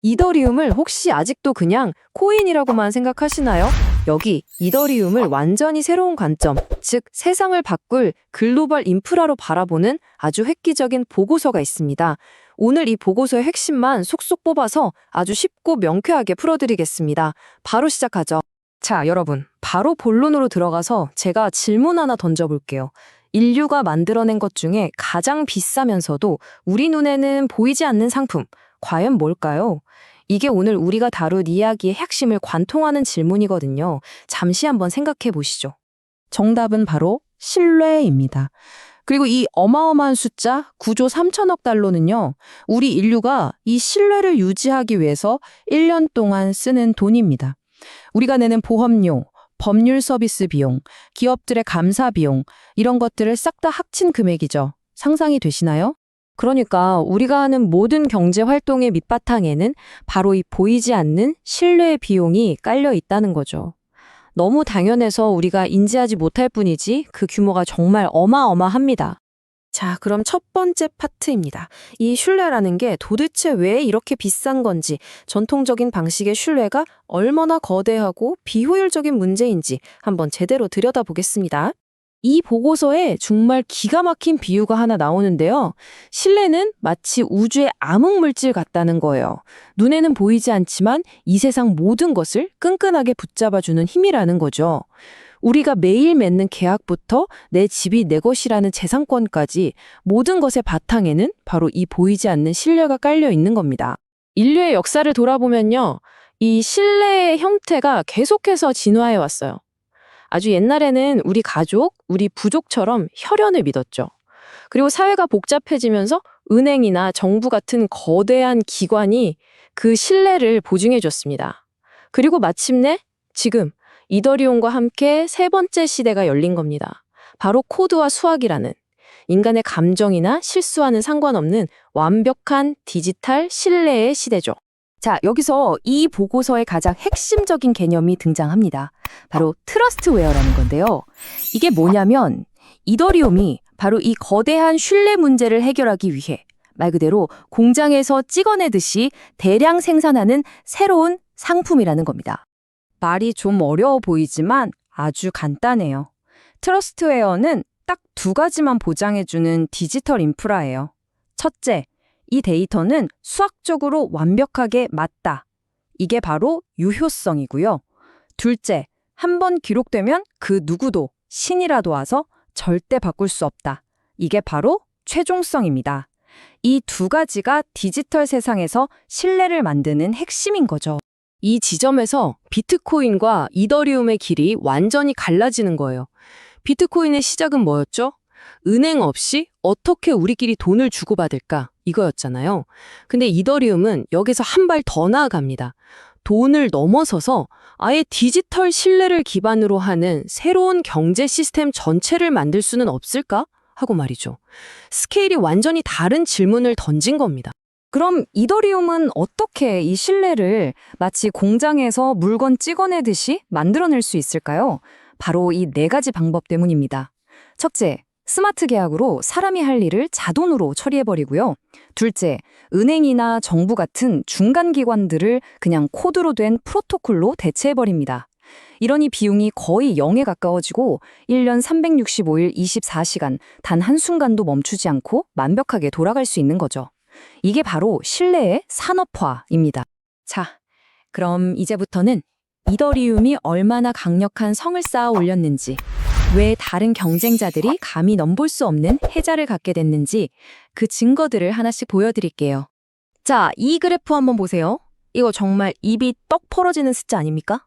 이더리움을 혹시 아직도 그냥 코인이라고만 생각하시나요? 여기 이더리움을 완전히 새로운 관점, 즉 세상을 바꿀 글로벌 인프라로 바라보는 아주 획기적인 보고서가 있습니다. 오늘 이 보고서의 핵심만 속속 뽑아서 아주 쉽고 명쾌하게 풀어드리겠습니다. 바로 시작하죠. 자, 여러분, 바로 본론으로 들어가서 제가 질문 하나 던져볼게요. 인류가 만들어낸 것 중에 가장 비싸면서도 우리 눈에는 보이지 않는 상품, 과연 뭘까요? 이게 오늘 우리가 다룰 이야기의 핵심을 관통하는 질문이거든요. 잠시 한번 생각해 보시죠. 정답은 바로 신뢰입니다. 그리고 이 어마어마한 숫자 9조 3천억 달러는요, 우리 인류가 이 신뢰를 유지하기 위해서 1년 동안 쓰는 돈입니다. 우리가 내는 보험료, 법률 서비스 비용, 기업들의 감사 비용, 이런 것들을 싹 다 합친 금액이죠. 상상이 되시나요? 그러니까 우리가 하는 모든 경제 활동의 밑바탕에는 바로 이 보이지 않는 신뢰의 비용이 깔려 있다는 거죠. 너무 당연해서 우리가 인지하지 못할 뿐이지 그 규모가 정말 어마어마합니다. 자, 그럼 첫 번째 파트입니다. 이 신뢰라는 게 도대체 왜 이렇게 비싼 건지, 전통적인 방식의 신뢰가 얼마나 거대하고 비효율적인 문제인지 한번 제대로 들여다보겠습니다. 이 보고서에 정말 기가 막힌 비유가 하나 나오는데요. 신뢰는 마치 우주의 암흑물질 같다는 거예요. 눈에는 보이지 않지만 이 세상 모든 것을 끈끈하게 붙잡아주는 힘이라는 거죠. 우리가 매일 맺는 계약부터 내 집이 내 것이라는 재산권까지 모든 것의 바탕에는 바로 이 보이지 않는 신뢰가 깔려 있는 겁니다. 인류의 역사를 돌아보면요, 이 신뢰의 형태가 계속해서 진화해 왔어요. 아주 옛날에는 우리 가족, 우리 부족처럼 혈연을 믿었죠. 그리고 사회가 복잡해지면서 은행이나 정부 같은 거대한 기관이 그 신뢰를 보증해 줬습니다. 그리고 마침내 지금 이더리움과 함께 세 번째 시대가 열린 겁니다. 바로 코드와 수학이라는 인간의 감정이나 실수와는 상관없는 완벽한 디지털 신뢰의 시대죠. 자, 여기서 이 보고서의 가장 핵심적인 개념이 등장합니다. 바로 트러스트웨어라는 건데요. 이게 뭐냐면 이더리움이 바로 이 거대한 신뢰 문제를 해결하기 위해 말 그대로 공장에서 찍어내듯이 대량 생산하는 새로운 상품이라는 겁니다. 말이 좀 어려워 보이지만 아주 간단해요. 트러스트웨어는 딱 두 가지만 보장해주는 디지털 인프라예요. 첫째, 이 데이터는 수학적으로 완벽하게 맞다. 이게 바로 유효성이고요. 둘째, 한번 기록되면 그 누구도 신이라도 와서 절대 바꿀 수 없다. 이게 바로 최종성입니다. 이 두 가지가 디지털 세상에서 신뢰를 만드는 핵심인 거죠. 이 지점에서 비트코인과 이더리움의 길이 완전히 갈라지는 거예요. 비트코인의 시작은 뭐였죠? 은행 없이 어떻게 우리끼리 돈을 주고받을까? 이거였잖아요. 근데 이더리움은 여기서 한 발 더 나아갑니다. 돈을 넘어서서 아예 디지털 신뢰를 기반으로 하는 새로운 경제 시스템 전체를 만들 수는 없을까? 하고 말이죠. 스케일이 완전히 다른 질문을 던진 겁니다. 그럼 이더리움은 어떻게 이 신뢰를 마치 공장에서 물건 찍어내듯이 만들어낼 수 있을까요? 바로 이 네 가지 방법 때문입니다. 첫째, 스마트 계약으로 사람이 할 일을 자동으로 처리해버리고요. 둘째, 은행이나 정부 같은 중간 기관들을 그냥 코드로 된 프로토콜로 대체해버립니다. 이러니 비용이 거의 0에 가까워지고 1년 365일 24시간 단 한순간도 멈추지 않고 완벽하게 돌아갈 수 있는 거죠. 이게 바로 신뢰의 산업화입니다. 자, 그럼 이제부터는 이더리움이 얼마나 강력한 성을 쌓아 올렸는지, 왜 다른 경쟁자들이 감히 넘볼 수 없는 혜자를 갖게 됐는지 그 증거들을 하나씩 보여드릴게요. 자, 이 그래프 한번 보세요. 이거 정말 입이 떡 벌어지는 숫자 아닙니까?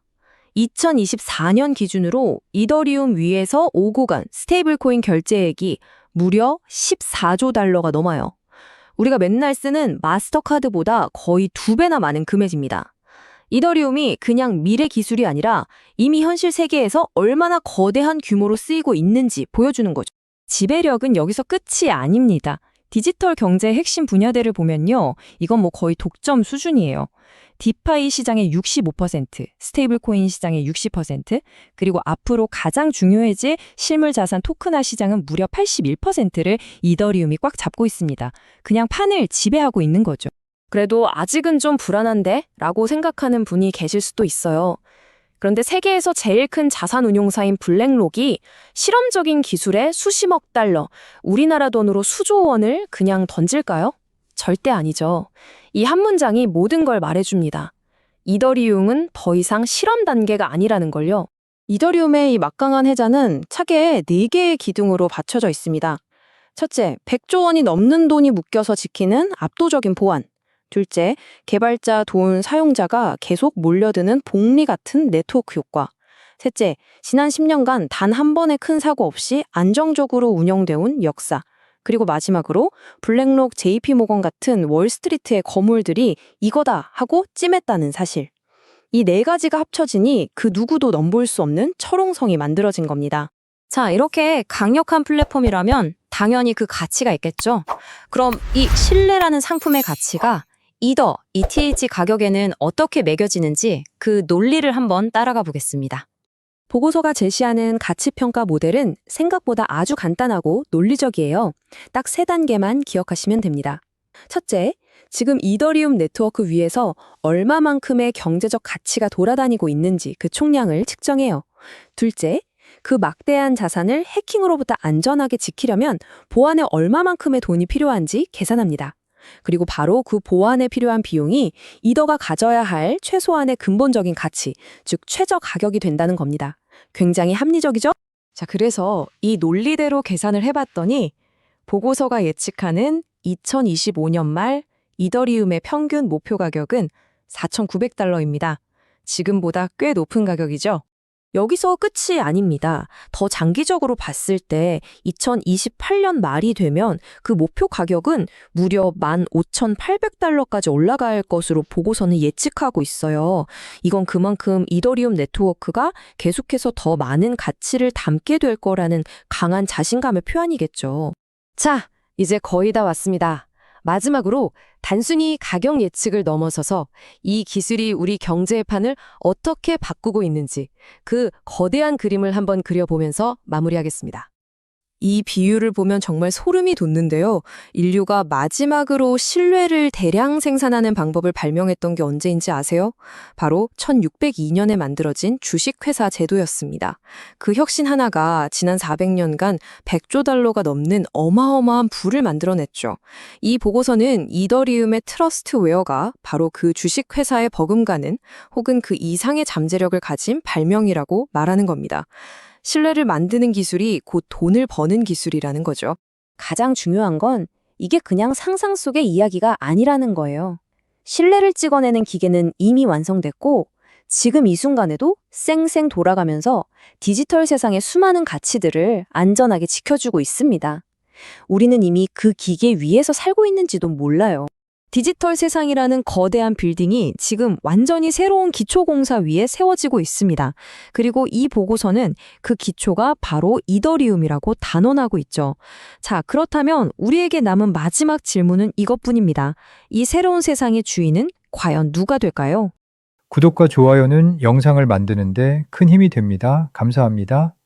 2024년 기준으로 이더리움 위에서 오고 간 스테이블 코인 결제액이 무려 14조 달러가 넘어요. 우리가 맨날 쓰는 마스터카드보다 거의 2배나 많은 금액입니다. 이더리움이 그냥 미래 기술이 아니라 이미 현실 세계에서 얼마나 거대한 규모로 쓰이고 있는지 보여주는 거죠. 지배력은 여기서 끝이 아닙니다. 디지털 경제의 핵심 분야들을 보면요, 이건 뭐 거의 독점 수준이에요. 디파이 시장의 65%, 스테이블 코인 시장의 60%, 그리고 앞으로 가장 중요해질 실물 자산 토큰화 시장은 무려 81%를 이더리움이 꽉 잡고 있습니다. 그냥 판을 지배하고 있는 거죠. 그래도 아직은 좀 불안한데? 라고 생각하는 분이 계실 수도 있어요. 그런데 세계에서 제일 큰 자산운용사인 블랙록이 실험적인 기술에 수십억 달러, 우리나라 돈으로 수조 원을 그냥 던질까요? 절대 아니죠. 이 한 문장이 모든 걸 말해줍니다. 이더리움은 더 이상 실험 단계가 아니라는 걸요. 이더리움의 이 막강한 해자는 차계에 4개의 기둥으로 받쳐져 있습니다. 첫째, 100조 원이 넘는 돈이 묶여서 지키는 압도적인 보안. 둘째, 개발자, 돈, 사용자가 계속 몰려드는 복리 같은 네트워크 효과. 셋째, 지난 10년간 단 한 번의 큰 사고 없이 안정적으로 운영돼 온 역사. 그리고 마지막으로 블랙록, JP모건 같은 월스트리트의 거물들이 이거다 하고 찜했다는 사실. 이 4가지가 합쳐지니 그 누구도 넘볼 수 없는 철옹성이 만들어진 겁니다. 자, 이렇게 강력한 플랫폼이라면 당연히 그 가치가 있겠죠. 그럼 이 신뢰라는 상품의 가치가 이더, ETH 가격에는 어떻게 매겨지는지 그 논리를 한번 따라가 보겠습니다. 보고서가 제시하는 가치평가 모델은 생각보다 아주 간단하고 논리적이에요. 딱 3단계만 기억하시면 됩니다. 첫째, 지금 이더리움 네트워크 위에서 얼마만큼의 경제적 가치가 돌아다니고 있는지 그 총량을 측정해요. 둘째, 그 막대한 자산을 해킹으로부터 안전하게 지키려면 보안에 얼마만큼의 돈이 필요한지 계산합니다. 그리고 바로 그 보안에 필요한 비용이 이더가 가져야 할 최소한의 근본적인 가치, 즉 최저 가격이 된다는 겁니다. 굉장히 합리적이죠? 자, 그래서 이 논리대로 계산을 해봤더니 보고서가 예측하는 2025년 말 이더리움의 평균 목표 가격은 4,900달러입니다. 지금보다 꽤 높은 가격이죠? 여기서 끝이 아닙니다. 더 장기적으로 봤을 때 2028년 말이 되면 그 목표 가격은 무려 15,800달러까지 올라갈 것으로 보고서는 예측하고 있어요. 이건 그만큼 이더리움 네트워크가 계속해서 더 많은 가치를 담게 될 거라는 강한 자신감의 표현이겠죠. 자, 이제 거의 다 왔습니다. 마지막으로 단순히 가격 예측을 넘어서서 이 기술이 우리 경제의 판을 어떻게 바꾸고 있는지 그 거대한 그림을 한번 그려보면서 마무리하겠습니다. 이 비유를 보면 정말 소름이 돋는데요. 인류가 마지막으로 신뢰를 대량 생산하는 방법을 발명했던 게 언제인지 아세요? 바로 1602년에 만들어진 주식회사 제도였습니다. 그 혁신 하나가 지난 400년간 100조 달러가 넘는 어마어마한 부를 만들어냈죠. 이 보고서는 이더리움의 트러스트웨어가 바로 그 주식회사에 버금가는 혹은 그 이상의 잠재력을 가진 발명이라고 말하는 겁니다. 신뢰를 만드는 기술이 곧 돈을 버는 기술이라는 거죠. 가장 중요한 건 이게 그냥 상상 속의 이야기가 아니라는 거예요. 신뢰를 찍어내는 기계는 이미 완성됐고 지금 이 순간에도 쌩쌩 돌아가면서 디지털 세상의 수많은 가치들을 안전하게 지켜주고 있습니다. 우리는 이미 그 기계 위에서 살고 있는지도 몰라요. 디지털 세상이라는 거대한 빌딩이 지금 완전히 새로운 기초공사 위에 세워지고 있습니다. 그리고 이 보고서는 그 기초가 바로 이더리움이라고 단언하고 있죠. 자, 그렇다면 우리에게 남은 마지막 질문은 이것뿐입니다. 이 새로운 세상의 주인은 과연 누가 될까요? 구독과 좋아요는 영상을 만드는데 큰 힘이 됩니다. 감사합니다.